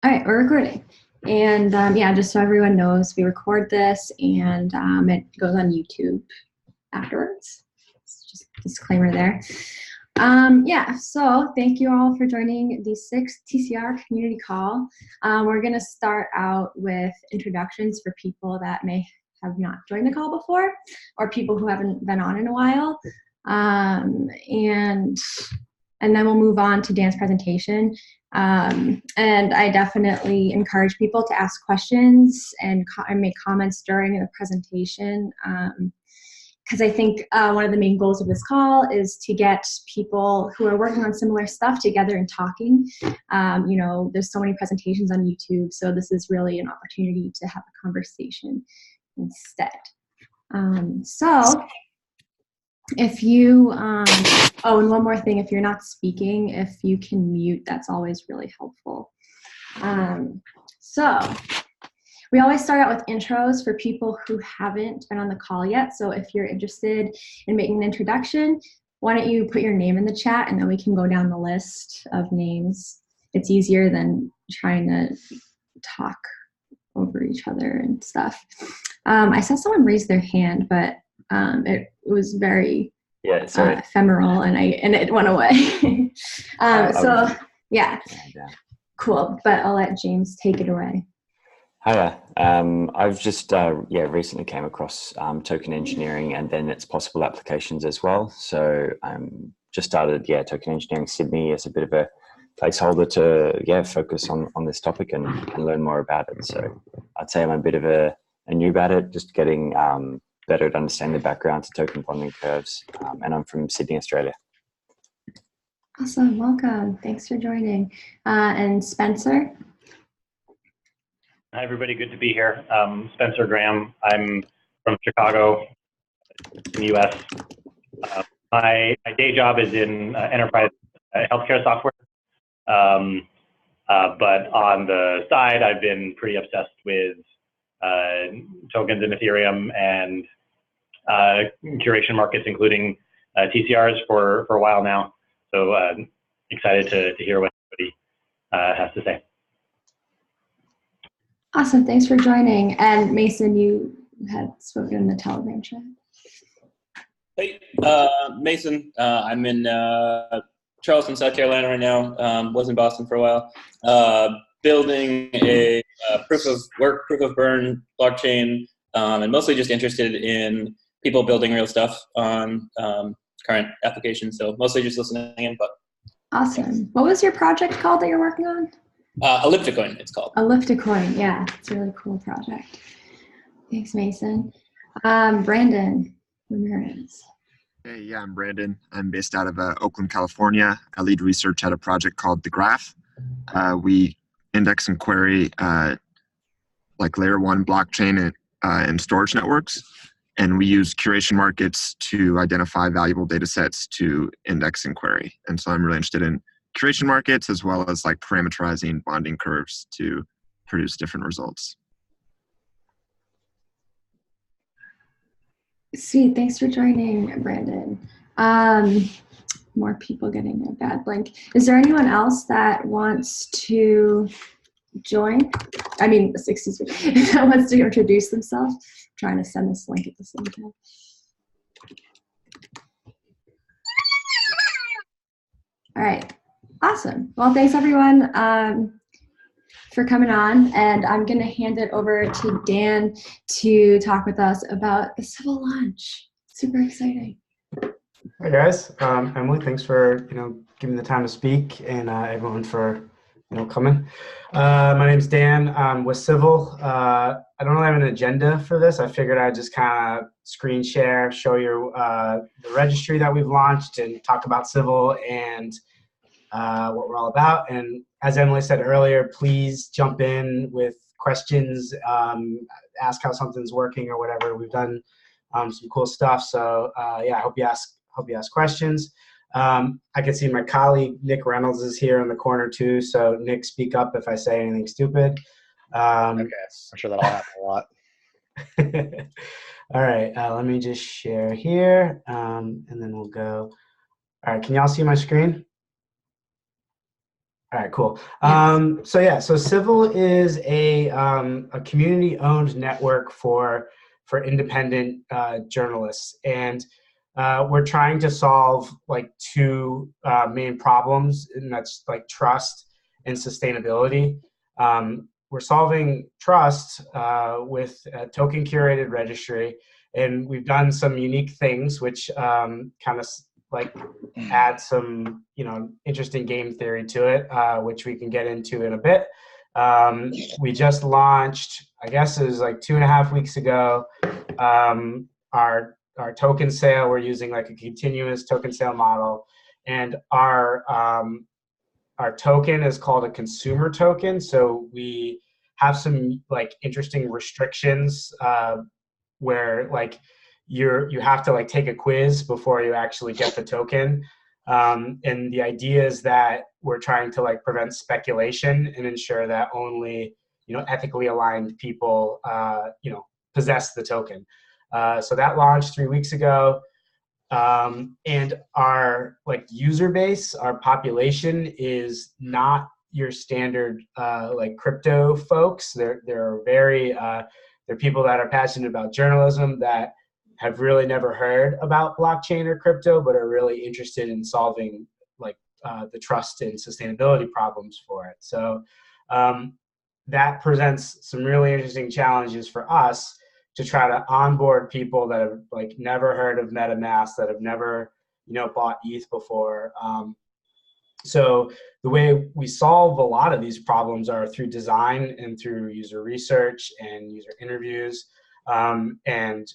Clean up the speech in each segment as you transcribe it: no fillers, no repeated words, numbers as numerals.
All right, we're recording. And yeah, just so everyone knows, we record this and it goes on YouTube afterwards. It's just a disclaimer there. Yeah, so thank you all for joining the 6th TCR community call. We're going to start out with introductions for people that may have not joined the call before or people who haven't been on in a while. And then we'll move on to Dan's presentation. And I definitely encourage people to ask questions and make comments during the presentation. Because I think one of the main goals of this call is to get people who are working on similar stuff together and talking. You know, there's so many presentations on YouTube, so this is really an opportunity to have a conversation instead. So if you, oh, and one more thing, if you're not speaking, if you can mute, that's always really helpful. So we always start out with intros for people who haven't been on the call yet. So if you're interested in making an introduction, why don't you put your name in the chat and then we can go down the list of names. It's easier than trying to talk over each other and stuff. I saw someone raise their hand, but it was very ephemeral and it went away. So yeah, cool. But I'll let James take it away. Hiya. I've just recently came across token engineering and then its possible applications as well. So just started Token Engineering Sydney as a bit of a placeholder to focus on this topic and learn more about it. So I'd say I'm a bit of a noob at it, just getting better at understanding the background to token bonding curves. And I'm from Sydney, Australia. Awesome, welcome. Thanks for joining. And Spencer? Hi, everybody. Good to be here. Spencer Graham. I'm from Chicago, in the U.S. My day job is in enterprise healthcare software. But on the side, I've been pretty obsessed with tokens in Ethereum and curation markets, including TCRs for a while now. So excited to hear what everybody has to say. Awesome, thanks for joining. And Mason, you had spoken in the Telegram chat. Hey, Mason. I'm in Charleston, South Carolina right now. Was in Boston for a while. Building a proof of work, proof of burn blockchain, and mostly just interested in people building real stuff on current applications. So mostly just listening in. But awesome. What was your project called that you're working on? Ellipticoin, it's called. Ellipticoin, yeah, it's a really cool project. Thanks, Mason. Brandon Ramirez. Hey, yeah, I'm Brandon. I'm based out of Oakland, California. I lead research at a project called The Graph. We index and query like layer 1 blockchain and storage networks, and we use curation markets to identify valuable data sets to index and query. And so I'm really interested in curation markets as well as like parameterizing bonding curves to produce different results. Sweet, thanks for joining, Brandon. More people getting a bad blink. Is there anyone else that wants to join? I mean, excuse me, that wants to introduce themselves? I'm trying to send this link at the same time. All right. Awesome. Well, thanks everyone for coming on, and I'm going to hand it over to Dan to talk with us about the Civil launch. Super exciting. Hi guys, Emily, thanks for giving the time to speak, and everyone for coming. My name's Dan. I'm with Civil. I don't really have an agenda for this. I figured I'd just kind of screen share, show you the registry that we've launched, and talk about Civil and what we're all about. And as Emily said earlier, please jump in with questions, ask how something's working or whatever. We've done some cool stuff. So yeah, I hope you ask questions. I can see my colleague Nick Reynolds is here in the corner too. So Nick, speak up if I say anything stupid. Okay, I'm sure that'll happen a lot. All right, let me just share here, and then we'll go. All right, can y'all see my screen? All right, cool. So Civil is a community-owned network for independent journalists, and we're trying to solve like two main problems, and that's like trust and sustainability. We're solving trust with a token curated registry, and we've done some unique things, which kind of like add some interesting game theory to it, which we can get into in a bit. We just launched, I guess it was like 2.5 weeks ago, our token sale. We're using like a continuous token sale model, and our token is called a consumer token. So we have some like interesting restrictions where like you have to like take a quiz before you actually get the token. And the idea is that we're trying to like prevent speculation and ensure that only ethically aligned people possess the token. So that launched 3 weeks ago. And our like user base, our population is not your standard like crypto folks. They're very they're people that are passionate about journalism that have really never heard about blockchain or crypto, but are really interested in solving like the trust and sustainability problems for it. So that presents some really interesting challenges for us to try to onboard people that have like never heard of MetaMask, that have never bought ETH before. So the way we solve a lot of these problems are through design and through user research and user interviews, and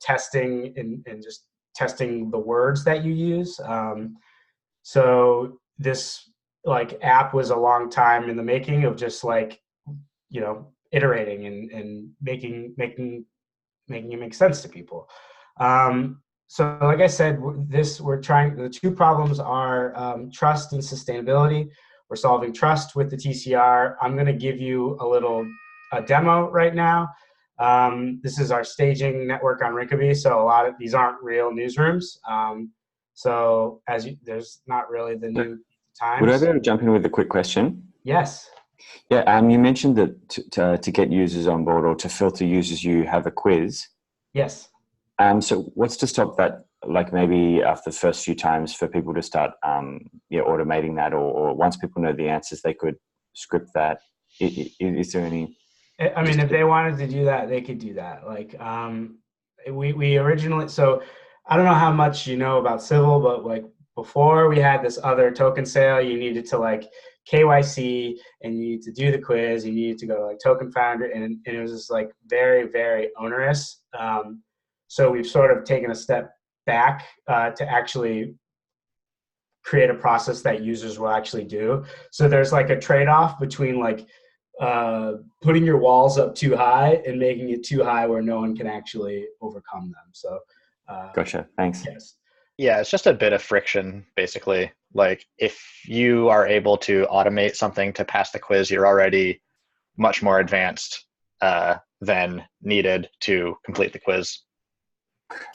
testing and just testing the words that you use. So this like app was a long time in the making of just like iterating and making it make sense to people. So like I said, the two problems are trust and sustainability. We're solving trust with the TCR. I'm going to give you a demo right now. This is our staging network on Rinkeby. So a lot of these aren't real newsrooms. So there's not really the new times. Would I be able to jump in with a quick question? Yes. Yeah, you mentioned that to get users on board or to filter users, you have a quiz. Yes. So what's to stop that, like maybe after the first few times for people to start automating that, or once people know the answers, they could script that? Is there any... I mean, if they wanted to do that, they could do that. Like we originally, so I don't know how much you know about Civil, but like before we had this other token sale, you needed to like KYC and you need to do the quiz, you needed to go to like token founder, and it was just like very, very onerous. So we've sort of taken a step back to actually create a process that users will actually do. So there's like a trade-off between like putting your walls up too high and making it too high where no one can actually overcome them. So gotcha. Thanks. Yes. Yeah, it's just a bit of friction, basically. Like if you are able to automate something to pass the quiz, you're already much more advanced than needed to complete the quiz.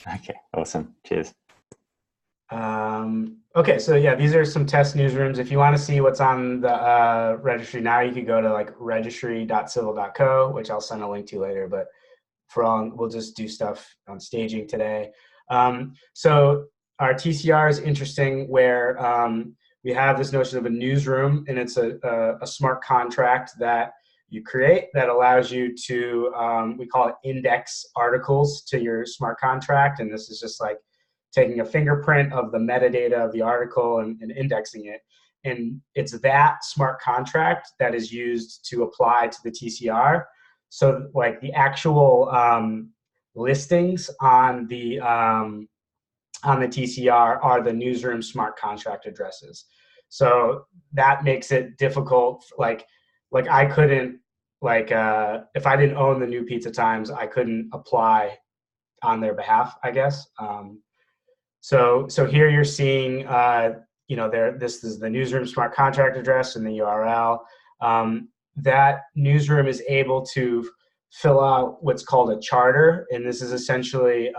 Okay, awesome. Cheers. Okay, so yeah, these are some test newsrooms. If you want to see what's on the registry now, you could go to like registry.civil.co, which I'll send a link to later, but we'll just do stuff on staging today. So our TCR is interesting where we have this notion of a newsroom, and it's a smart contract that you create that allows you to, we call it index articles to your smart contract. And this is just like taking a fingerprint of the metadata of the article and indexing it. And it's that smart contract that is used to apply to the TCR. So like the actual listings on the TCR are the newsroom smart contract addresses. So that makes it difficult. Like I couldn't, if I didn't own the New Pizza Times, I couldn't apply on their behalf, I guess. So here you're seeing, this is the newsroom smart contract address and the URL. That newsroom is able to fill out what's called a charter, and this is essentially,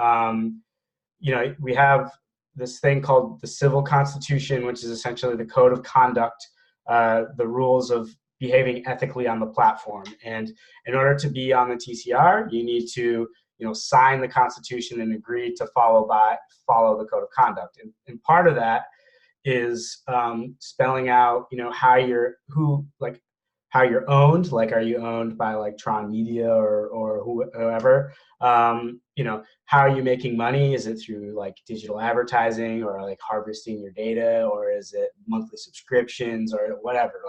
we have this thing called the Civil Constitution, which is essentially the code of conduct the rules of behaving ethically on the platform. And in order to be on the TCR, you need to sign the Constitution and agree to follow the code of conduct. And part of that is spelling out how you're owned. Like, are you owned by like Tron Media or whoever? How are you making money? Is it through like digital advertising or like harvesting your data, or is it monthly subscriptions or whatever?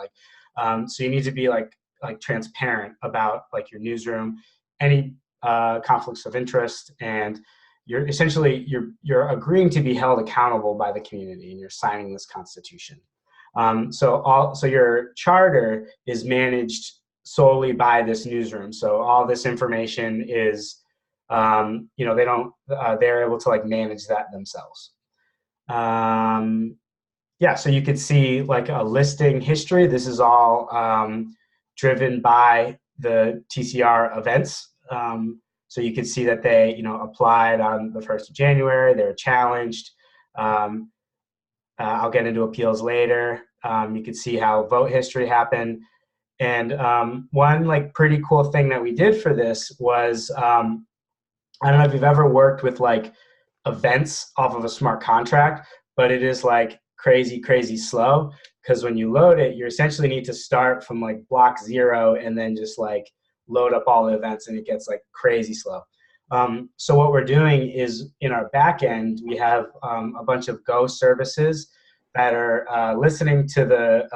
So you need to be like transparent about like your newsroom, any conflicts of interest, and you're essentially you're agreeing to be held accountable by the community, and you're signing this Constitution. So your charter is managed solely by this newsroom. So all this information is, they're able to like manage that themselves. So you could see like a listing history. This is all driven by the TCR events. So you can see that they, applied on the 1st of January. They were challenged. I'll get into appeals later. You can see how vote history happened. And one like pretty cool thing that we did for this was, I don't know if you've ever worked with like events off of a smart contract, but it is like crazy, crazy slow. Because when you load it, you essentially need to start from like block 0 and then just like load up all the events, and it gets like crazy slow. So what we're doing is in our back end, we have a bunch of Go services that are listening to the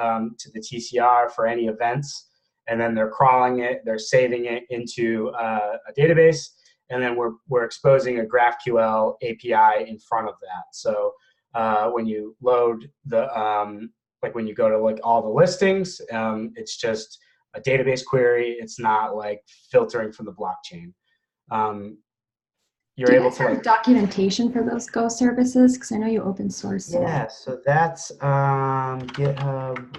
TCR for any events, and then they're crawling it, they're saving it into a database, and then we're exposing a GraphQL API in front of that. So when you load when you go to like all the listings, it's just a database query. It's not like filtering from the blockchain. You're able to like documentation for those Go services, because I know you open source. Yeah, so that's GitHub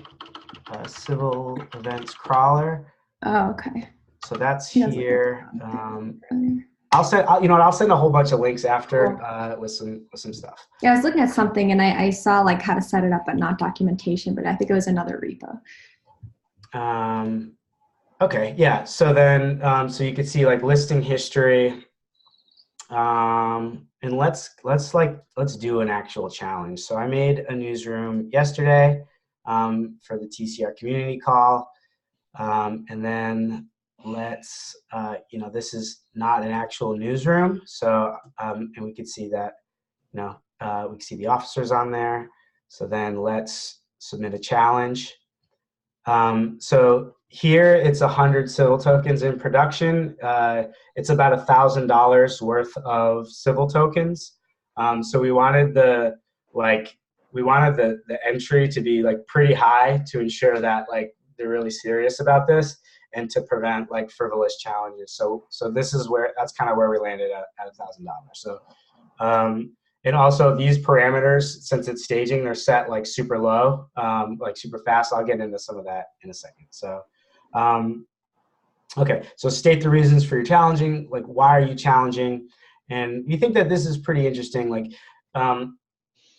Civil Events Crawler. Oh, okay. So that's here. I'll send a whole bunch of links after with some stuff. Yeah, I was looking at something and I saw like how to set it up, but not documentation. But I think it was another repo. Okay, yeah. So then, so you can see like listing history. And let's do an actual challenge. So I made a newsroom yesterday for the TCR community call, and then let's this is not an actual newsroom. So and we could see that we can see the officers on there. So then let's submit a challenge. So here it's 100 civil tokens in production. It's about $1,000 worth of civil tokens. So we wanted the entry to be like pretty high to ensure that like they're really serious about this and to prevent like frivolous challenges. So that's kind of where we landed at $1,000. So and also these parameters, since it's staging, they're set like super low, like super fast. I'll get into some of that in a second. So, okay. So state the reasons for your challenging, like why are you challenging? And we think that this is pretty interesting. Like,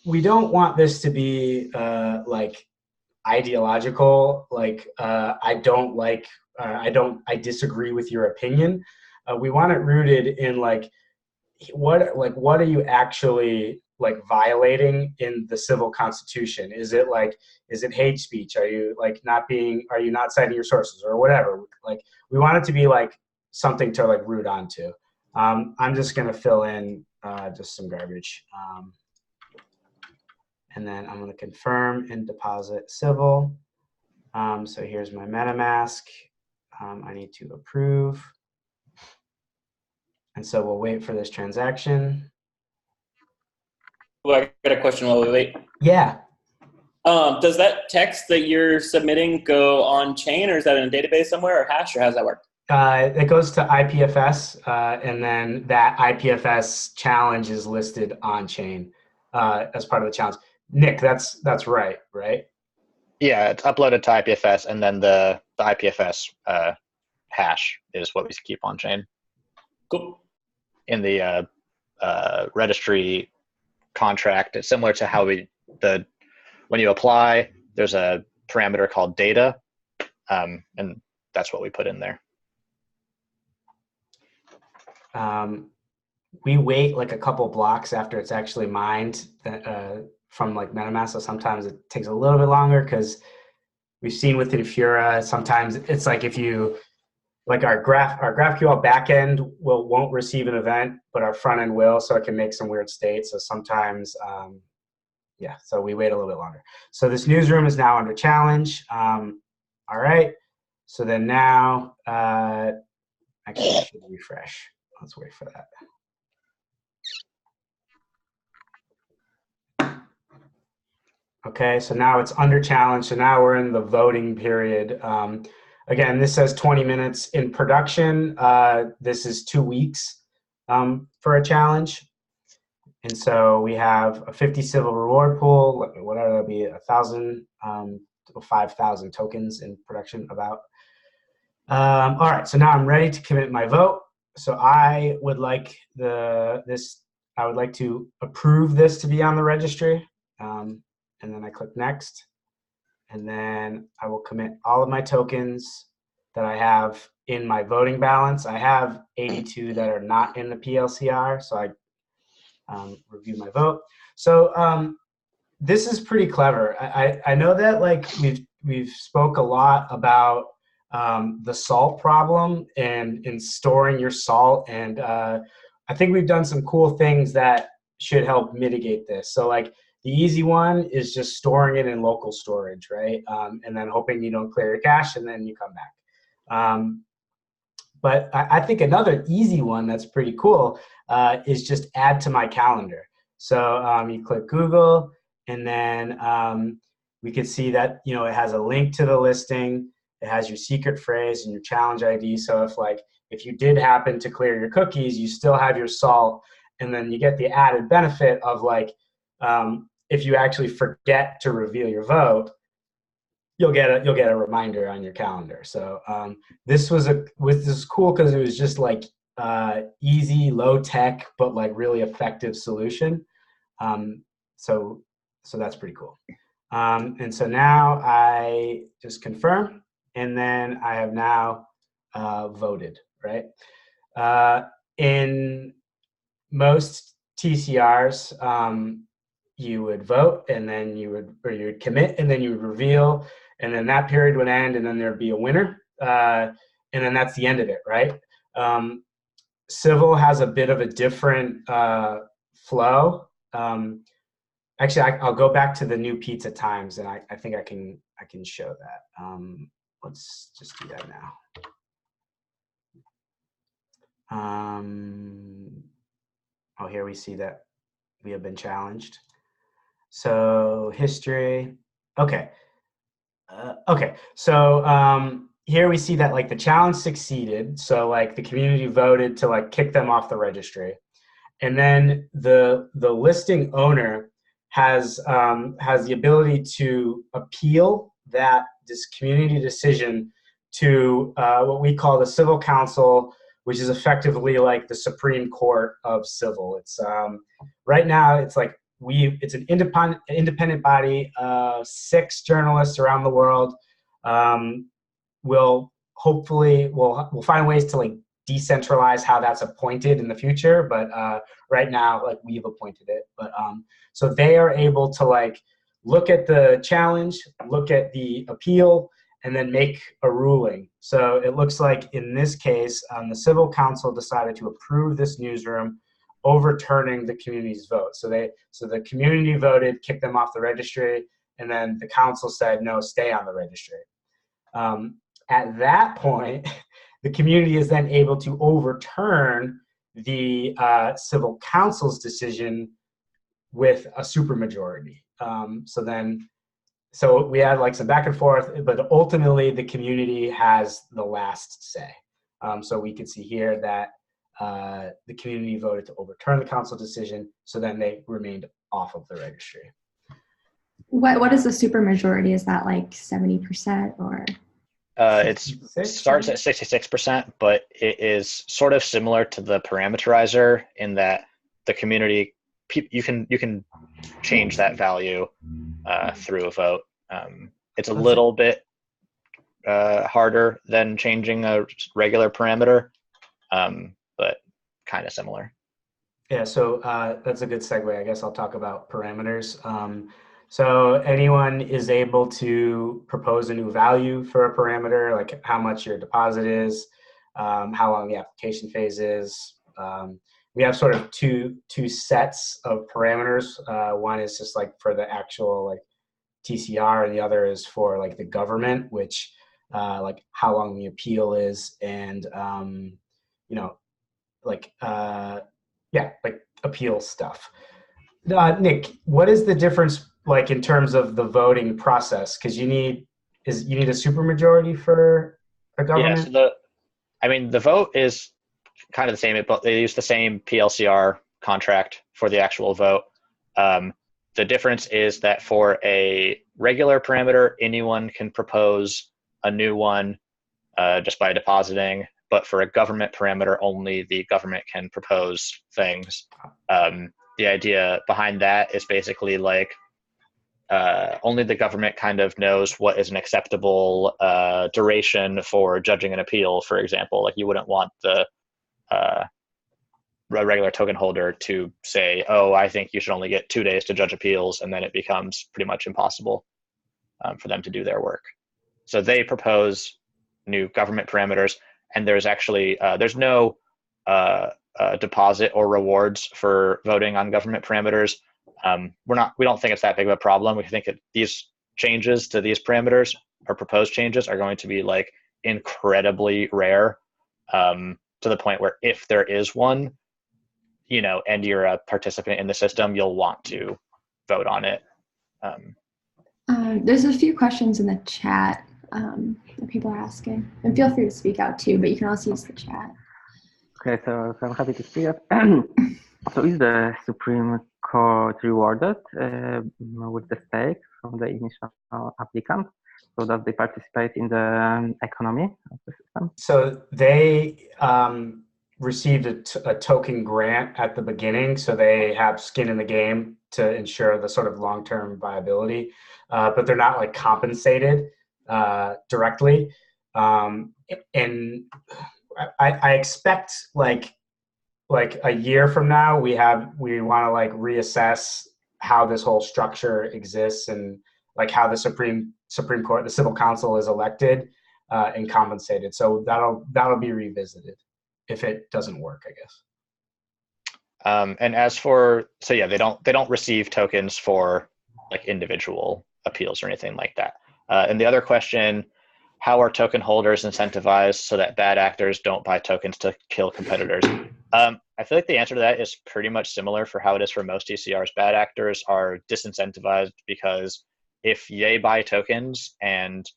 we don't want this to be like ideological. Like, I disagree with your opinion. We want it rooted in like, what are you actually like violating in the civil constitution? Is it hate speech? Are you not citing your sources or whatever? Like, we want it to be like something to like root onto. I'm just going to fill in just some garbage. And then I'm going to confirm and deposit civil. So here's my MetaMask. I need to approve. And so we'll wait for this transaction. Well, I got a question while we wait. Yeah. Does that text that you're submitting go on chain, or is that in a database somewhere, or hash, or how does that work? It goes to IPFS, and then that IPFS challenge is listed on chain as part of the challenge. Nick, that's right? Yeah, it's uploaded to IPFS, and then the IPFS hash is what we keep on chain. Cool. In the registry contract, it's similar to how when you apply, there's a parameter called data, and that's what we put in there. We wait like a couple blocks after it's actually mined from like MetaMask, so sometimes it takes a little bit longer because we've seen with Infura, sometimes it's like if you, like our GraphQL backend won't receive an event, but our front end will, so it can make some weird states. So sometimes, yeah, so we wait a little bit longer. So this newsroom is now under challenge. All right, so then now, actually I should refresh. Let's wait for that. Okay, so now it's under challenge. So now we're in the voting period. Again, this says 20 minutes. In production, this is 2 weeks for a challenge. And so we have a 50 civil reward pool, whatever that'll be, 1,000 or 5,000 tokens in production about. All right, so now I'm ready to commit my vote. So I would like I would like to approve this to be on the registry. And then I click next, and then I will commit all of my tokens that I have in my voting balance. I have 82 that are not in the PLCR, so I review my vote. So this is pretty clever. I know that like we've spoke a lot about the salt problem and in storing your salt, and I think we've done some cool things that should help mitigate this. So like, the easy one is just storing it in local storage, right? And then hoping you don't clear your cache and then you come back. But I think another easy one that's pretty cool is just add to my calendar. So you click Google, and then we can see that, you know, it has a link to the listing. It has your secret phrase and your challenge ID. So if you did happen to clear your cookies, you still have your salt, and then you get the added benefit of like, if you actually forget to reveal your vote, you'll get a reminder on your calendar. So this is cool because it was just like easy, low tech, but like really effective solution. So that's pretty cool. And so now I just confirm, and then I have now voted, right? In most TCRs, you would vote, and then you would commit, and then you would reveal, and then that period would end, and then there'd be a winner, and then that's the end of it, right? Civil has a bit of a different flow. Actually, I'll go back to the new pizza times, and I think I can show that. Let's just do that now. Oh, here we see that we have been challenged. So history, okay. Okay, so here we see that like the challenge succeeded. So like the community voted to like kick them off the registry. And then the listing owner has the ability to appeal this community decision to what we call the Civil Council, which is effectively like the Supreme Court of civil. It's right now it's like it's an independent body. 6 journalists around the world will hopefully we'll find ways to like decentralize how that's appointed in the future. But right now, like we've appointed it. But so they are able to like look at the challenge, look at the appeal, and then make a ruling. So it looks like in this case, the Civil Council decided to approve this newsroom, overturning the community's vote. So the community voted, kicked them off the registry, and then the council said, no, stay on the registry. At that point, the community is then able to overturn the Civil Council's decision with a supermajority. So we had like some back and forth, but ultimately the community has the last say. So we can see here that the community voted to overturn the council decision, so then they remained off of the registry. What is the supermajority? Is that like 70% or? It starts at 66%, but it is sort of similar to the parameterizer in that the community, you can change that value through a vote. It's a little bit harder than changing a regular parameter, but kind of similar. Yeah, so that's a good segue. I guess I'll talk about parameters. So anyone is able to propose a new value for a parameter, like how much your deposit is, how long the application phase is. We have sort of two sets of parameters. One is just like for the actual like TCR, and the other is for like the government, which like how long the appeal is, and you know, like yeah, like appeal stuff. Nick, what is the difference like in terms of the voting process? Because you need a supermajority for a government. Yeah, so the vote is kind of the same, but they use the same PLCR contract for the actual vote. The difference is that for a regular parameter, anyone can propose a new one just by depositing, but for a government parameter, only the government can propose things. The idea behind that is basically like only the government kind of knows what is an acceptable duration for judging an appeal, for example. Like you wouldn't want the regular token holder to say, oh, I think you should only get 2 days to judge appeals, and then it becomes pretty much impossible for them to do their work. So they propose new government parameters, and there's actually there's no deposit or rewards for voting on government parameters. We don't think it's that big of a problem. We think these changes to these parameters or proposed changes are going to be like incredibly rare, to the point where if there is one, and you're a participant in the system, you'll want to vote on it. There's a few questions in the chat that people are asking, and feel free to speak out too, but you can also use the chat. Okay, so I'm happy to see it. So is the Supreme Court rewarded with the stakes from the initial applicant, so that they participate in the economy of the system? So they received a token grant at the beginning, so they have skin in the game to ensure the sort of long-term viability, but they're not like compensated directly. And I expect like a year from now, we want to like reassess how this whole structure exists and like how the Supreme Court, the Civil Council is elected and compensated. So that'll be revisited if it doesn't work, I guess. And as for, so yeah, they don't receive tokens for like individual appeals or anything like that. And the other question, how are token holders incentivized so that bad actors don't buy tokens to kill competitors? I feel like the answer to that is pretty much similar for how it is for most TCRs. Bad actors are disincentivized because if they buy tokens and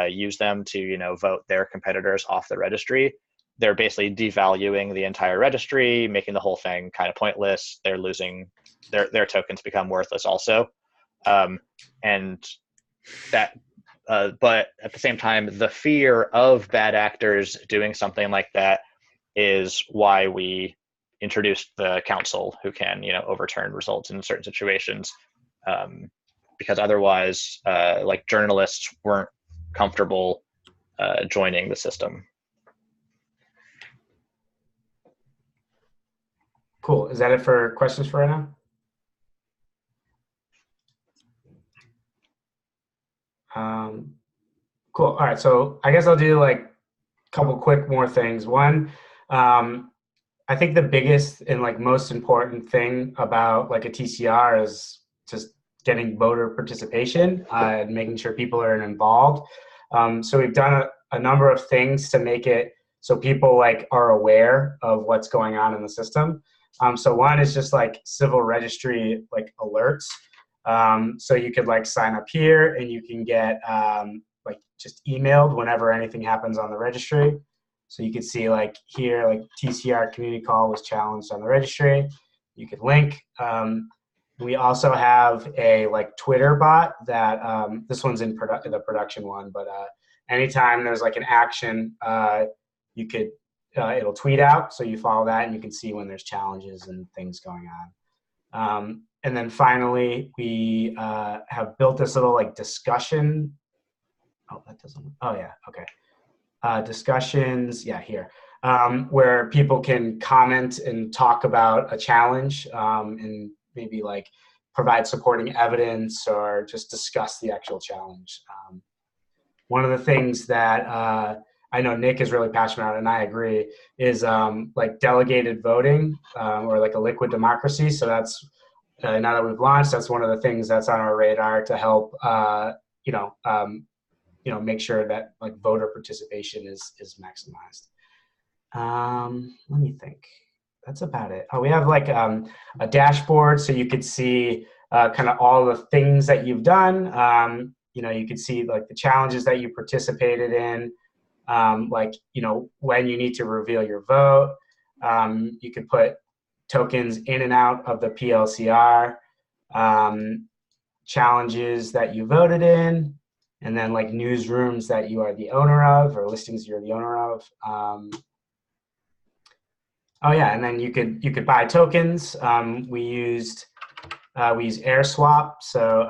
use them to, vote their competitors off the registry, they're basically devaluing the entire registry, making the whole thing kind of pointless. They're losing their tokens become worthless also. And that, but at the same time, the fear of bad actors doing something like that is why we introduced the council who can, overturn results in certain situations. Because otherwise, like journalists weren't comfortable joining the system. Cool. Is that it for questions for right now? Cool. All right. So I guess I'll do like a couple quick more things. One, I think the biggest and like most important thing about like a TCR is just getting voter participation and making sure people are involved. So we've done a number of things to make it so people like are aware of what's going on in the system. So one is just like civil registry like alerts. So you could like sign up here and you can get like just emailed whenever anything happens on the registry. So you could see like here, like TCR community call was challenged on the registry. You could link. We also have a like Twitter bot that this one's in the production one, but anytime there's like an action, you could it'll tweet out. So you follow that and you can see when there's challenges and things going on. And then finally, we have built this little like discussion oh, that doesn't, oh yeah, okay. Discussions, yeah, here, where people can comment and talk about a challenge, and maybe like provide supporting evidence or just discuss the actual challenge. One of the things that I know Nick is really passionate about, and I agree, is like delegated voting, or like a liquid democracy. So that's now that we've launched, that's one of the things that's on our radar to help make sure that like voter participation is maximized. Let me think. That's about it. Oh, we have like a dashboard, so you could see kind of all the things that you've done. You could see like the challenges that you participated in, when you need to reveal your vote. You could put tokens in and out of the PLCR, challenges that you voted in, and then like newsrooms that you are the owner of, or listings you're the owner of. Oh yeah, and then you could buy tokens. We use AirSwap. So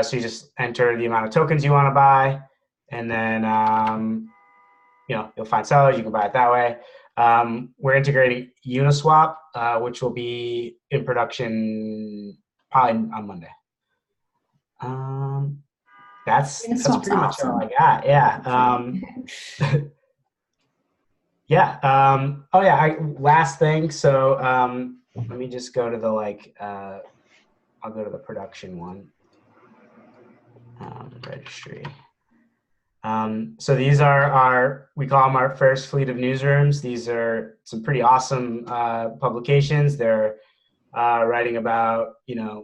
so you just enter the amount of tokens you want to buy, and then you'll find sellers. You can buy it that way. We're integrating Uniswap, which will be in production probably on Monday. That's pretty much all I got. Yeah. Yeah. Oh yeah. Last thing. So let me just go to the I'll go to the production one. Registry. So these are we call them our first fleet of newsrooms. These are some pretty awesome publications. They're writing about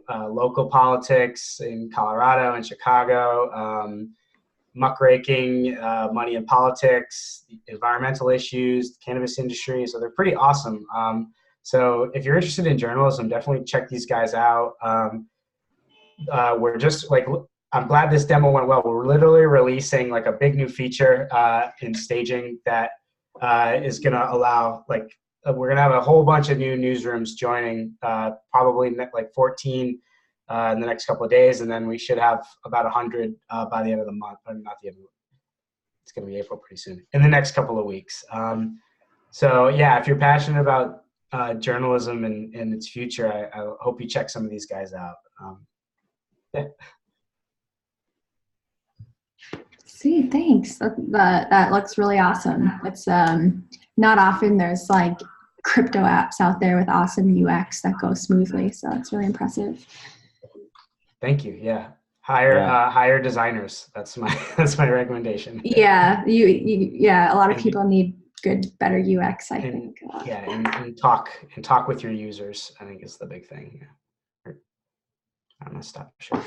local politics in Colorado and Chicago, muckraking, money in politics, environmental issues, the cannabis industry. So they're pretty awesome. So if you're interested in journalism, definitely check these guys out. We're just I'm glad this demo went well. We're literally releasing like a big new feature in staging that is going to allow we're going to have a whole bunch of new newsrooms joining, probably like 14 in the next couple of days, and then we should have about 100 by the end of the month. Or not the end of the It's going to be April pretty soon. In the next couple of weeks. So yeah, if you're passionate about journalism and its future, I hope you check some of these guys out. Yeah. See, thanks. That looks really awesome. It's not often there's like crypto apps out there with awesome UX that go smoothly, so it's really impressive. Thank you. Yeah, hire designers. That's my recommendation. Yeah, a lot of people need better UX. I think. Yeah, and talk with your users, I think, is the big thing. Yeah. I'm gonna stop sharing.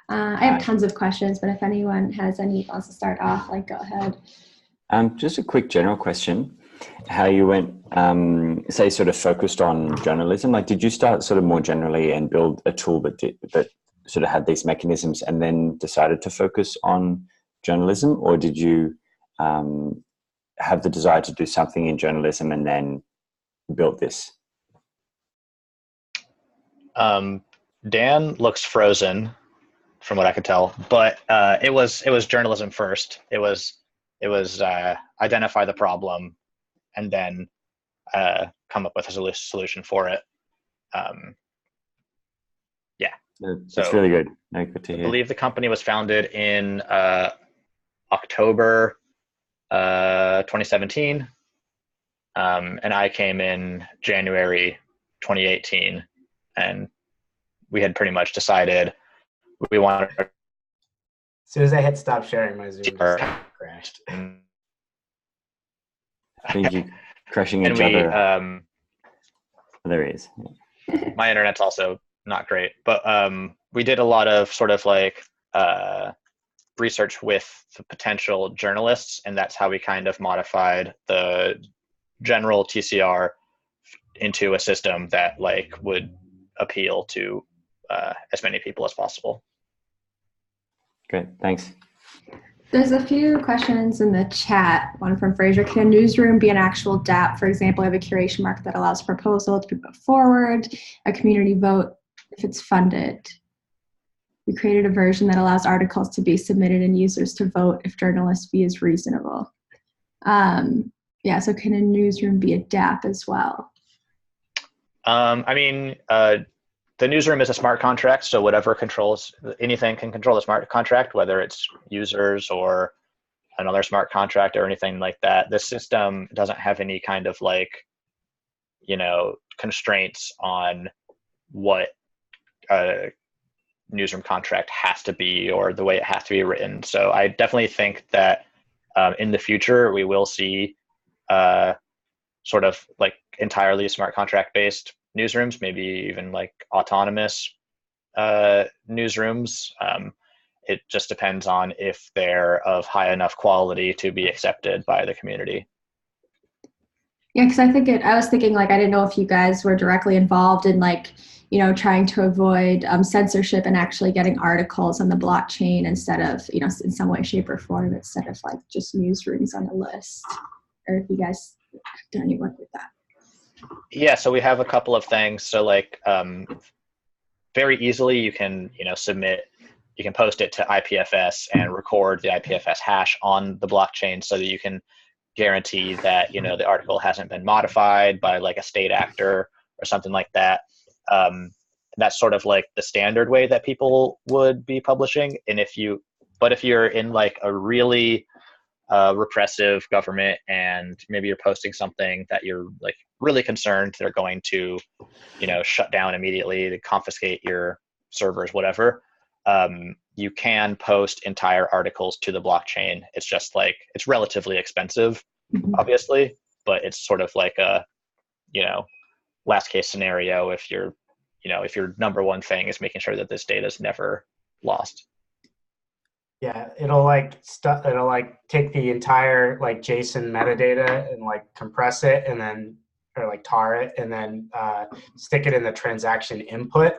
I have tons of questions, but if anyone wants to start off, go ahead. Just a quick general question. How you went, say, sort of focused on journalism? Did you start sort of more generally and build a tool that sort of had these mechanisms and then decided to focus on journalism? Or did you have the desire to do something in journalism and then build this? Dan looks frozen, from what I could tell, but it was journalism first. It was identify the problem and then come up with a solution for it. Yeah, that's really good. Good to hear. I believe the company was founded in October 2017, and I came in January 2018, and we had pretty much decided we wanted. As soon as I hit stop sharing, my Zoom just crashed. I think you're crushing each other. There he is. My internet's also not great, but we did a lot of sort of research with the potential journalists, and that's how we kind of modified the general TCR into a system that would appeal to as many people as possible. Great, thanks. There's a few questions in the chat. One from Fraser. Can a newsroom be an actual Dapp? For example, I have a curation market that allows proposal to be put forward, a community vote if it's funded. created a version that allows articles to be submitted and users to vote if journalist fee is reasonable. Yeah, so can a newsroom be a Dapp as well? I mean, the newsroom is a smart contract, so whatever controls anything can control the smart contract, whether it's users or another smart contract or anything like that. The system doesn't have any kind of like, constraints on what a newsroom contract has to be or the way it has to be written. So I definitely think that in the future we will see sort of like entirely smart contract based newsrooms, maybe even like autonomous newsrooms. It just depends on if they're of high enough quality to be accepted by the community. Yeah, because I was thinking like, I didn't know if you guys were directly involved in like, trying to avoid censorship and actually getting articles on the blockchain instead of, in some way, shape, or form, instead of like just newsrooms on the list, or if you guys have done any work with that. Yeah, so we have a couple of things. So like very easily you can, you can post it to IPFS and record the IPFS hash on the blockchain so that you can guarantee that, the article hasn't been modified by like a state actor or something like that. That's sort of like the standard way that people would be publishing. And if you're in like a really repressive government and maybe you're posting something that you're like really concerned they're going to, shut down immediately, to confiscate your servers, whatever, you can post entire articles to the blockchain. It's just like, it's relatively expensive, obviously, but it's sort of like a, last case scenario if you're, if your number one thing is making sure that this data is never lost. Yeah, it'll like take the entire like JSON metadata and like compress it and then, or like tar it and then stick it in the transaction input.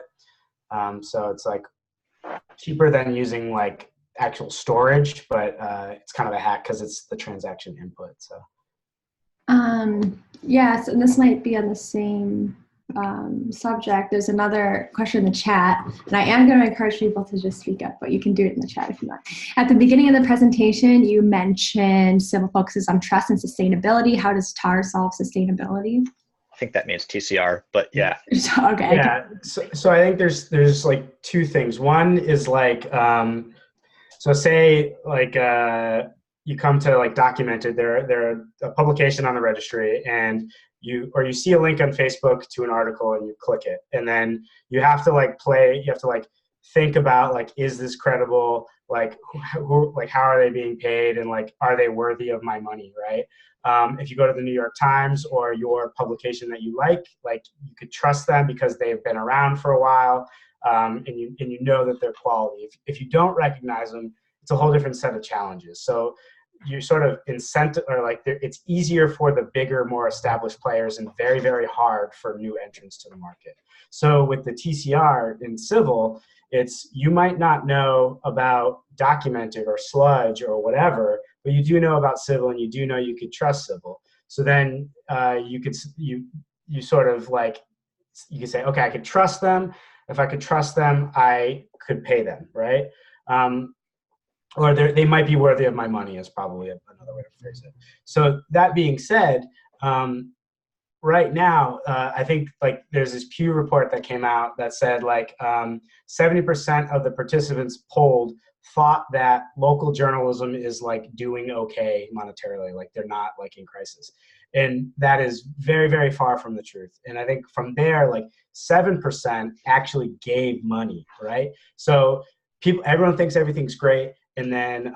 So it's like cheaper than using like actual storage, but it's kind of a hack because it's the transaction input. So. Yeah, so this might be on the same subject. There's another question in the chat, and I am going to encourage people to just speak up, but you can do it in the chat if you want. At the beginning of the presentation, you mentioned Civil focuses on trust and sustainability. How does TAR solve sustainability? I think that means TCR, but yeah. Okay. Yeah, so I think there's like two things. One is like, so say like you come to like Documented, they're a publication on the registry, and you see a link on Facebook to an article and you click it, and then you have to like think about like, is this credible? Like who, like how are they being paid, and like are they worthy of my money, right? If you go to the New York Times or your publication that you like you could trust them because they've been around for a while, and you know that they're quality. If you don't recognize them, it's a whole different set of challenges. So you sort of incentive, or like it's easier for the bigger, more established players and very, very hard for new entrants to the market. So with the TCR in civil, it's, you might not know about Documented or Sludge or whatever, but you do know about civil, and you do know you could trust civil. So then you sort of like, you could say, okay, I could trust them. If I could trust them, I could pay them, right? Or they might be worthy of my money is probably another way to phrase it. So that being said, right now, I think like there's this Pew report that came out that said like 70% of the participants polled thought that local journalism is like doing okay monetarily, like they're not like in crisis. And that is very, very far from the truth. And I think from there, like 7% actually gave money, right? So everyone thinks everything's great, and then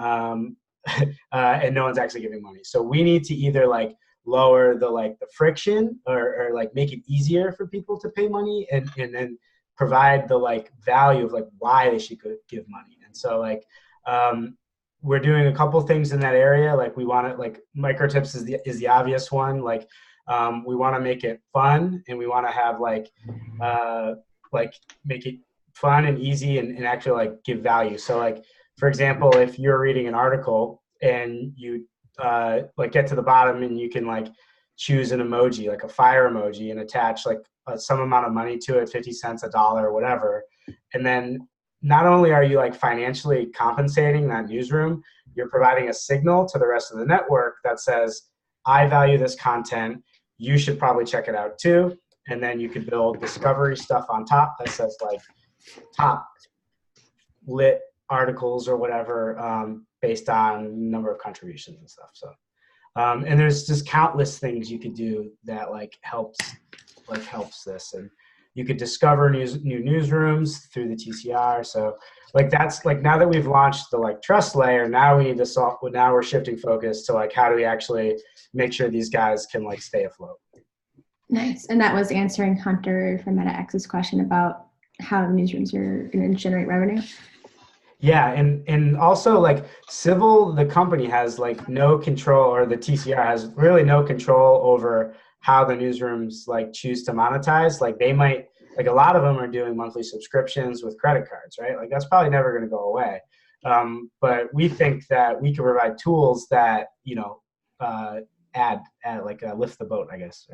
and no one's actually giving money. So we need to either like lower the friction or like make it easier for people to pay money, and then provide the like value of like why they should give money. And so like we're doing a couple things in that area. Like we want to, like microtips is the obvious one. Like we want to make it fun, and we want to have like make it fun and easy and actually like give value. So like, for example, if you're reading an article and you like get to the bottom and you can like choose an emoji, like a fire emoji, and attach like some amount of money to it, 50 cents, $1, or whatever. And then not only are you like financially compensating that newsroom, you're providing a signal to the rest of the network that says, I value this content. You should probably check it out too. And then you could build discovery stuff on top that says like top lit articles or whatever, based on number of contributions and stuff. So, and there's just countless things you could do that like helps this. And you could discover new newsrooms through the TCR. So like, that's like, now that we've launched the like trust layer, now we need to solve, now we're shifting focus to like, how do we actually make sure these guys can like stay afloat? Nice. And that was answering Hunter from MetaX's question about how newsrooms are going to generate revenue. Yeah, and also like Civil, the company has like no control, or the TCR has really no control over how the newsrooms like choose to monetize. Like they might, like a lot of them are doing monthly subscriptions with credit cards, right? Like that's probably never going to go away. But we think that we can provide tools that, you know, add like lift the boat, I guess.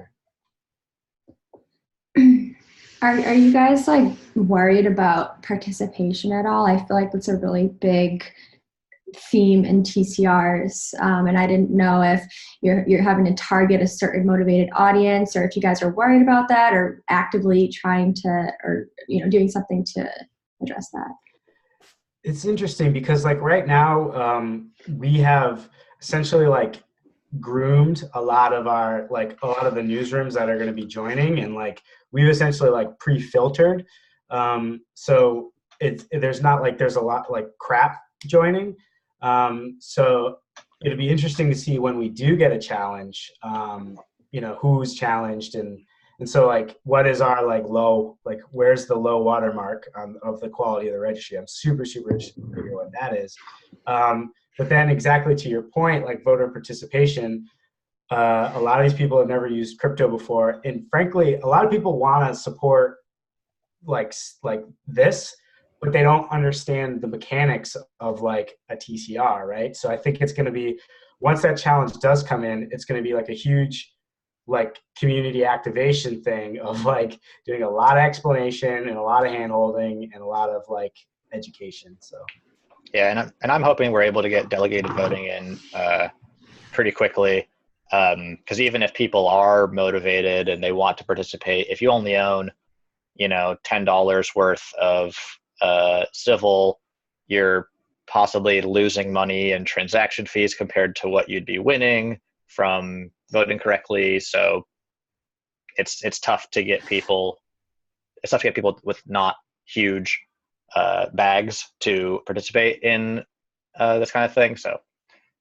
Are you guys like worried about participation at all? I feel like that's a really big theme in TCRs, and I didn't know if you're having to target a certain motivated audience, or if you guys are worried about that, or actively trying to, or you know, doing something to address that. It's interesting because like right now we have essentially like groomed a lot of the newsrooms that are going to be joining, and like we've essentially like pre-filtered, so there's a lot like crap joining, so it'll be interesting to see when we do get a challenge, you know, who's challenged, and so like what is our like low, like where's the low watermark of the quality of the registry. I'm super interested to figure what that is. But then exactly to your point, like voter participation, a lot of these people have never used crypto before. And frankly, a lot of people want to support like this, but they don't understand the mechanics of like a TCR, right? So I think it's going to be, once that challenge does come in, it's going to be like a huge like community activation thing of like doing a lot of explanation and a lot of hand-holding and a lot of like education. So. Yeah, and I'm hoping we're able to get delegated voting in pretty quickly, because even if people are motivated and they want to participate, if you only own, you know, $10 worth of Civil, you're possibly losing money in transaction fees compared to what you'd be winning from voting correctly. So it's tough to get people. It's tough to get people with not huge bags to participate in this kind of thing. So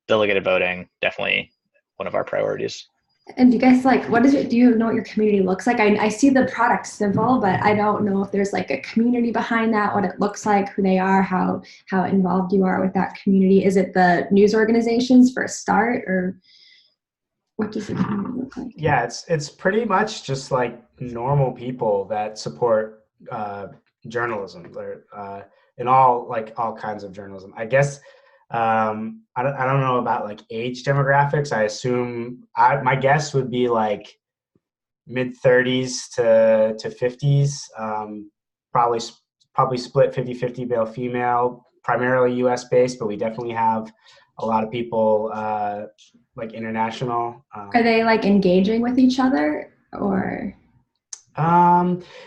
delegated voting, definitely one of our priorities. And do you guys like, do you know what your community looks like? I see the product Civil, but I don't know if there's like a community behind that, what it looks like, who they are, how involved you are with that community. Is it the news organizations for a start, or what does the community look like? Yeah, it's pretty much just like normal people that support journalism, and all kinds of journalism. I guess I don't know about like age demographics. I assume my guess would be like mid-30s to 50s. Probably split 50-50 male female, primarily US based, but we definitely have a lot of people like international. Are they like engaging with each other, or?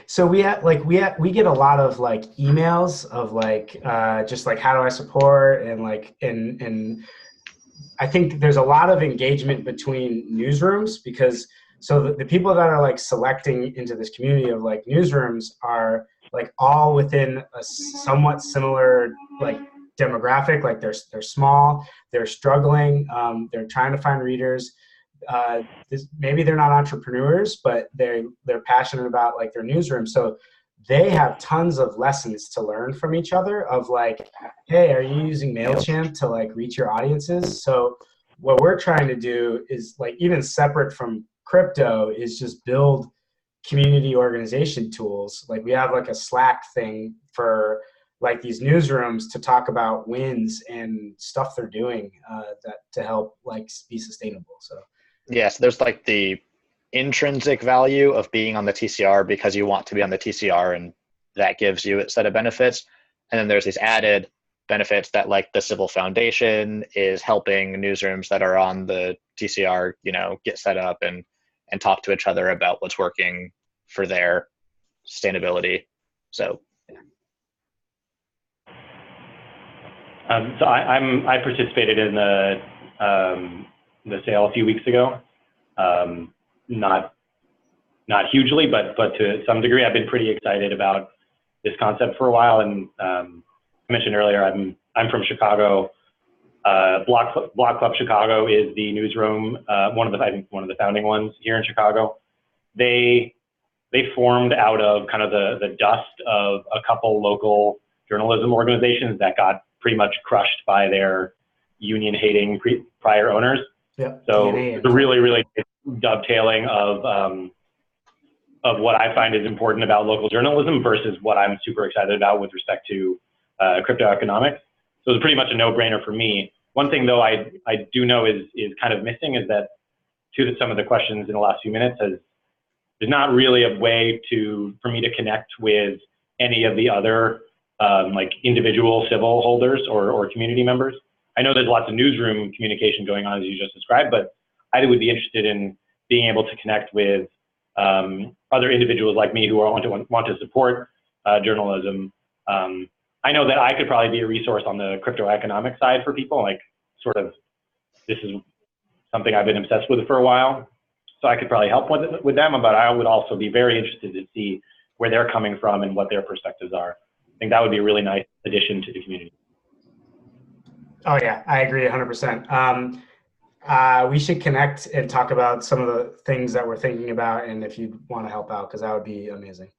So we get a lot of like emails of like just like, how do I support, and like and I think there's a lot of engagement between newsrooms, because so the people that are like selecting into this community of like newsrooms are like all within a somewhat similar like demographic. Like they're small, they're struggling, they're trying to find readers. Maybe they're not entrepreneurs, but they're passionate about like their newsroom. So they have tons of lessons to learn from each other of like, hey, are you using MailChimp to like reach your audiences? So what we're trying to do is like, even separate from crypto, is just build community organization tools. Like we have like a Slack thing for like these newsrooms to talk about wins and stuff they're doing that to help like be sustainable. So. Yes, there's like the intrinsic value of being on the TCR because you want to be on the TCR, and that gives you a set of benefits. And then there's these added benefits that like the Civil Foundation is helping newsrooms that are on the TCR, get set up and talk to each other about what's working for their sustainability. So, yeah. So I participated in the sale a few weeks ago. Not hugely, but to some degree, I've been pretty excited about this concept for a while. And I mentioned earlier, I'm from Chicago. Block Club Chicago is the newsroom, one of the founding ones here in Chicago. They formed out of kind of the dust of a couple local journalism organizations that got pretty much crushed by their union-hating prior owners. Yeah. So it's a really, really dovetailing of what I find is important about local journalism versus what I'm super excited about with respect to crypto economics. So it's pretty much a no-brainer for me. One thing though I do know is kind of missing is that to some of the questions in the last few minutes there's not really a way for me to connect with any of the other like individual civil holders or community members. I know there's lots of newsroom communication going on as you just described, but I would be interested in being able to connect with other individuals like me who want to support journalism. I know that I could probably be a resource on the crypto economic side for people, like this is something I've been obsessed with for a while. So I could probably help with them, but I would also be very interested to see where they're coming from and what their perspectives are. I think that would be a really nice addition to the community. Oh yeah, I agree 100%. We should connect and talk about some of the things that we're thinking about, and if you want to help out, because that would be amazing.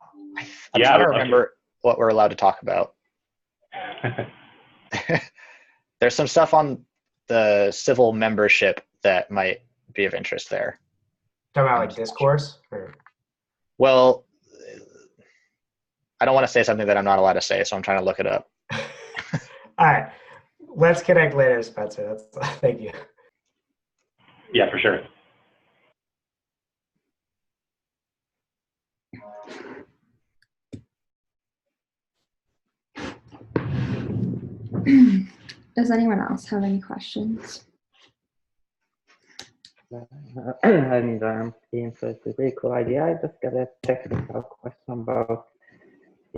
I'm trying to remember what we're allowed to talk about. There's some stuff on the civil membership that might be of interest there. Talking about like discourse? Or? Well, I don't want to say something that I'm not allowed to say, so I'm trying to look it up. All right. Let's connect later, Spencer. Thank you. Yeah, for sure. Does anyone else have any questions? So it's a really cool idea. I just got a technical question about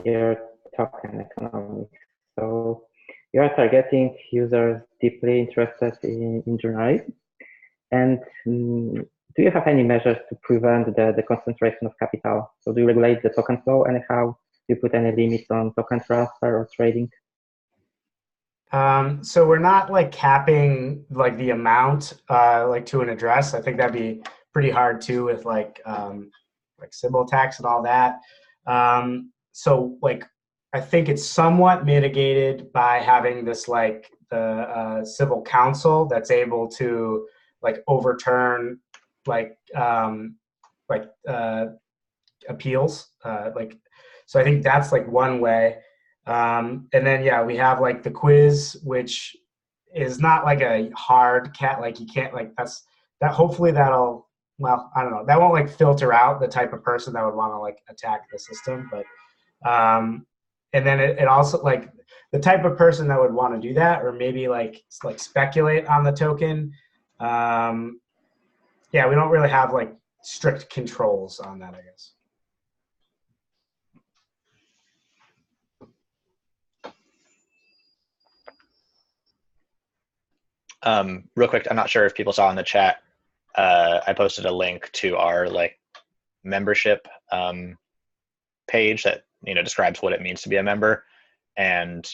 your token economics. So you are targeting users deeply interested in journalism. And do you have any measures to prevent the concentration of capital? So do you regulate the token flow anyhow? Do you put any limits on token transfer or trading? So we're not like capping like the amount like to an address. I think that'd be pretty hard too with like Sybil tax and all that. So like I think it's somewhat mitigated by having this like the civil council that's able to like overturn like appeals. So I think that's like one way. And then, yeah, we have like the quiz, which is not like a hard like you can't like that. Hopefully that'll, well, I don't know, that won't like filter out the type of person that would want to like attack the system. But, and then it also like the type of person that would want to do that, or maybe like speculate on the token. Yeah, we don't really have like strict controls on that, I guess. Real quick, I'm not sure if people saw in the chat, I posted a link to our like membership page that describes what it means to be a member. And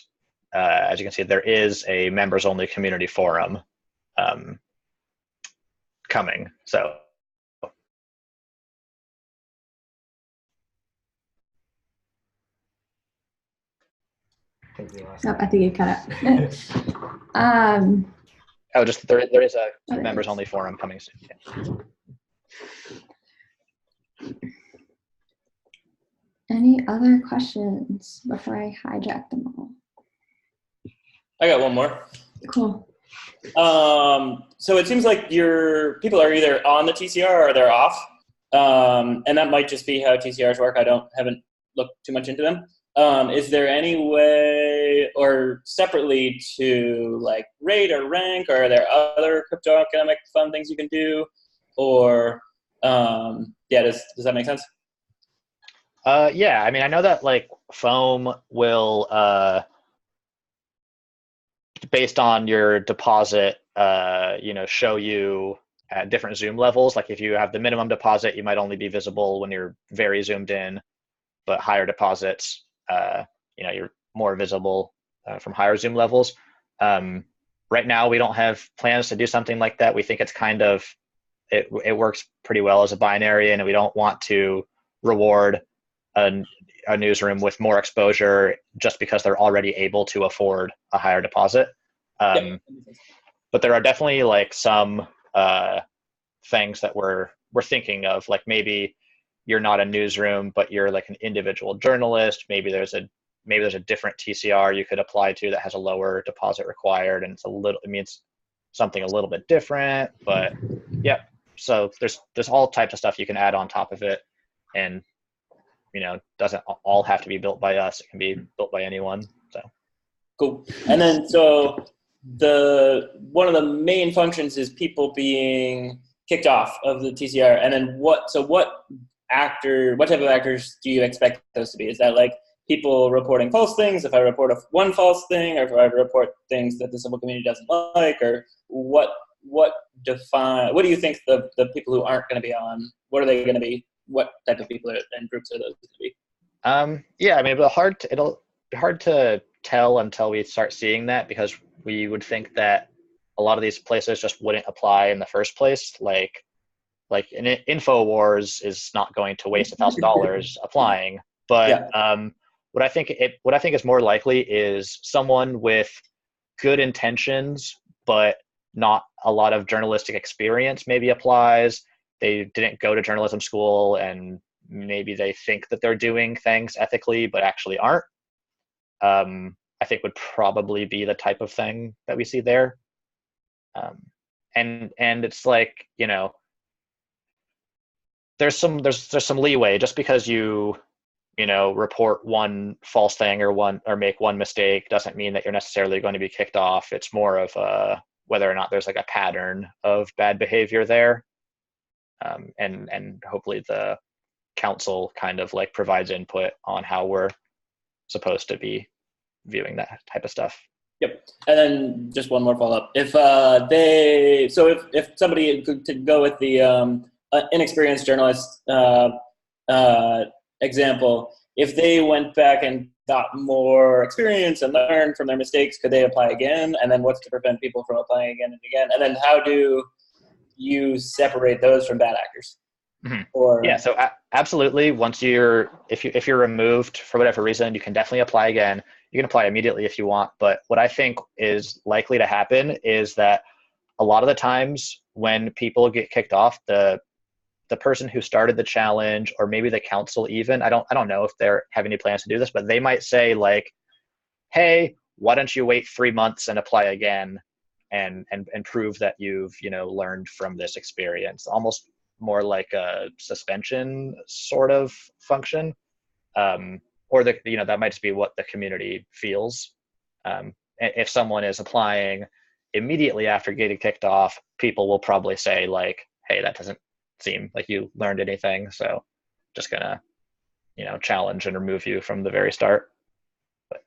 as you can see, there is a members only community forum coming. So Nope, I think you cut it. oh, just there is a members only forum coming soon. Yeah. Any other questions before I hijack them all? I got one more. Cool. So it seems like your people are either on the TCR or they're off. And that might just be how TCRs work. I haven't looked too much into them. Is there any way or separately to like rate or rank, or are there other cryptoeconomic fun things you can do? Or yeah, does that make sense? Yeah, I mean, I know that like Foam will, based on your deposit, show you at different zoom levels. Like if you have the minimum deposit, you might only be visible when you're very zoomed in, but higher deposits, you're more visible from higher zoom levels. Right now, we don't have plans to do something like that. We think it's kind of, it works pretty well as a binary, and we don't want to reward a newsroom with more exposure just because they're already able to afford a higher deposit. But there are definitely like some things that we're thinking of, like maybe you're not a newsroom, but you're like an individual journalist. Maybe there's a different TCR you could apply to that has a lower deposit required, and it means something a little bit different. But yeah, so there's all types of stuff you can add on top of it, and doesn't all have to be built by us. It can be built by anyone. So cool. And then so one of the main functions is people being kicked off of the TCR, and then what type of actors do you expect those to be? Is that like people reporting false things, if I report one false thing, or if I report things that the civil community doesn't like, or what do you think the people who aren't going to be on, what are they going to be? What type of people and groups are those going to be? Yeah, I mean, it'll be hard to tell until we start seeing that, because we would think that a lot of these places just wouldn't apply in the first place. Like an InfoWars is not going to waste $1,000 applying, but yeah. What I think is more likely is someone with good intentions but not a lot of journalistic experience maybe applies. They didn't go to journalism school, and maybe they think that they're doing things ethically but actually aren't. I think would probably be the type of thing that we see there. And it's like, there's some leeway. Just because you report one false thing or make one mistake doesn't mean that you're necessarily going to be kicked off. It's more of whether or not there's like a pattern of bad behavior there. And hopefully the council kind of like provides input on how we're supposed to be viewing that type of stuff. Yep. And then just one more follow-up. If somebody to go with the inexperienced journalist example, if they went back and got more experience and learned from their mistakes, could they apply again? And then what's to prevent people from applying again and again? And then how do you separate those from bad actors? Mm-hmm. Yeah, so absolutely. If you're removed for whatever reason, you can definitely apply again. You can apply immediately if you want. But what I think is likely to happen is that a lot of the times when people get kicked off, the person who started the challenge, or maybe the council even, I don't know if they're having any plans to do this, but they might say like, hey, why don't you wait 3 months and apply again and prove that you've learned from this experience, almost more like a suspension sort of function. Or that might just be what the community feels. If someone is applying immediately after getting kicked off, people will probably say like, hey, that doesn't seem like you learned anything, so just gonna challenge and remove you from the very start. But.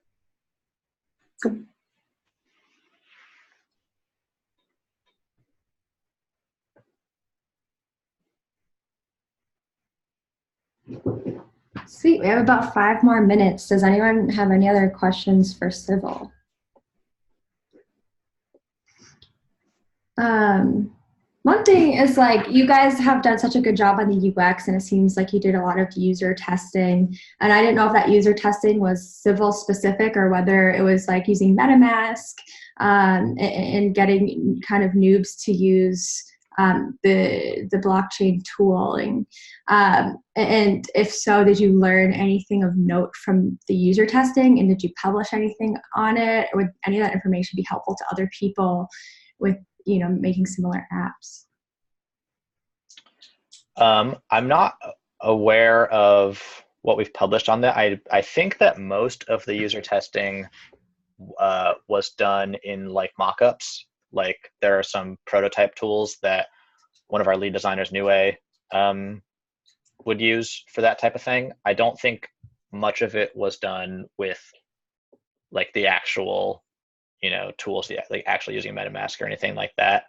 Sweet, we have about 5 more minutes. Does anyone have any other questions for Civil? One thing is, like, you guys have done such a good job on the UX, and it seems like you did a lot of user testing. And I didn't know if that user testing was Civil specific or whether it was like using MetaMask and getting kind of noobs to use the blockchain tooling. And if so, did you learn anything of note from the user testing, and did you publish anything on it? Or would any of that information be helpful to other people with making similar apps? I'm not aware of what we've published on that. I think that most of the user testing was done in like mockups. Like there are some prototype tools that one of our lead designers, Nue, would use for that type of thing. I don't think much of it was done with like the actual, tools, like actually using MetaMask or anything like that.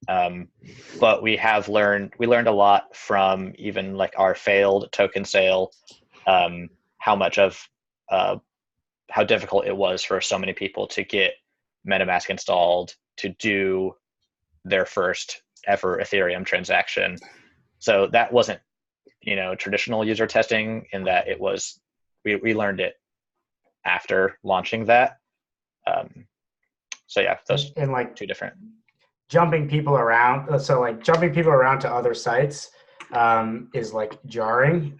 But we learned a lot from even like our failed token sale, how much of how difficult it was for so many people to get MetaMask installed to do their first ever Ethereum transaction. So that wasn't, traditional user testing, in that it was, we learned it after launching that. So yeah, those and like two different. Jumping people around. So like jumping people around to other sites is like jarring.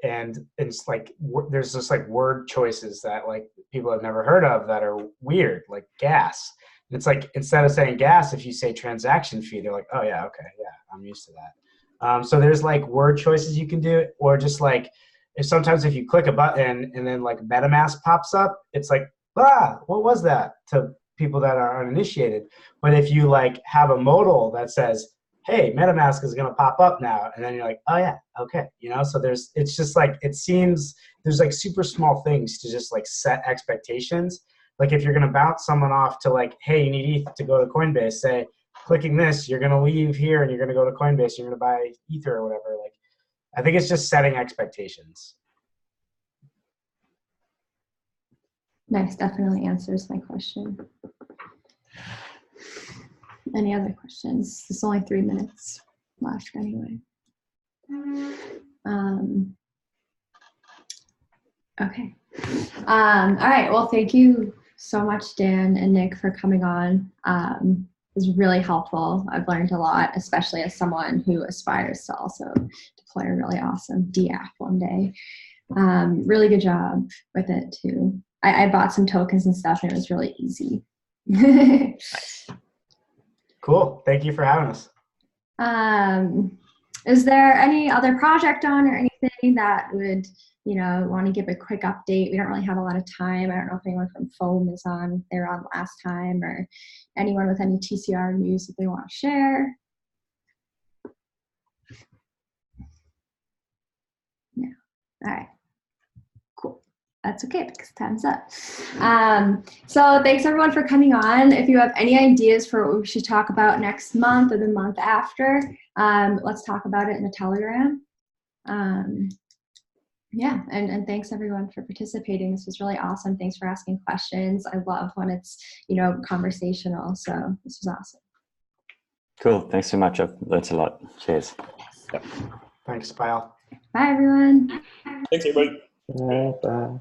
And it's like there's just like word choices that like people have never heard of that are weird, like gas. It's like instead of saying gas, if you say transaction fee, they're like, oh yeah, okay, yeah, I'm used to that. So there's like word choices you can do, or just like sometimes if you click a button and then like MetaMask pops up, it's like, what was that to people that are uninitiated. But if you like have a modal that says, hey, MetaMask is going to pop up now, and then you're like, oh yeah, okay, so it's just like, it seems there's like super small things to just like set expectations. Like if you're going to bounce someone off to like, hey, you need ETH to go to Coinbase, say, clicking this, you're going to leave here and you're going to go to Coinbase, you're going to buy Ether or whatever. Like, I think it's just setting expectations. Nice, definitely answers my question. Any other questions? It's only 3 minutes left anyway. Okay. All right. Well, thank you so much, Dan and Nick, for coming on. It was really helpful. I've learned a lot, especially as someone who aspires to also deploy a really awesome DApp one day. Really good job with it too. I bought some tokens and stuff, and it was really easy. Cool. Thank you for having us. Is there any other project on or anything that would, want to give a quick update? We don't really have a lot of time. I don't know if anyone from Foam is on. They were on last time, or anyone with any TCR news that they want to share. No. All right. Cool. That's okay because time's up. So thanks everyone for coming on. If you have any ideas for what we should talk about next month or the month after, let's talk about it in the Telegram. Yeah, and thanks everyone for participating. This was really awesome. Thanks for asking questions. I love when it's, conversational. So this was awesome. Cool. Thanks so much. I've learned a lot. Cheers. Thanks, Pyle. Bye, everyone. Thanks, everybody. Bye.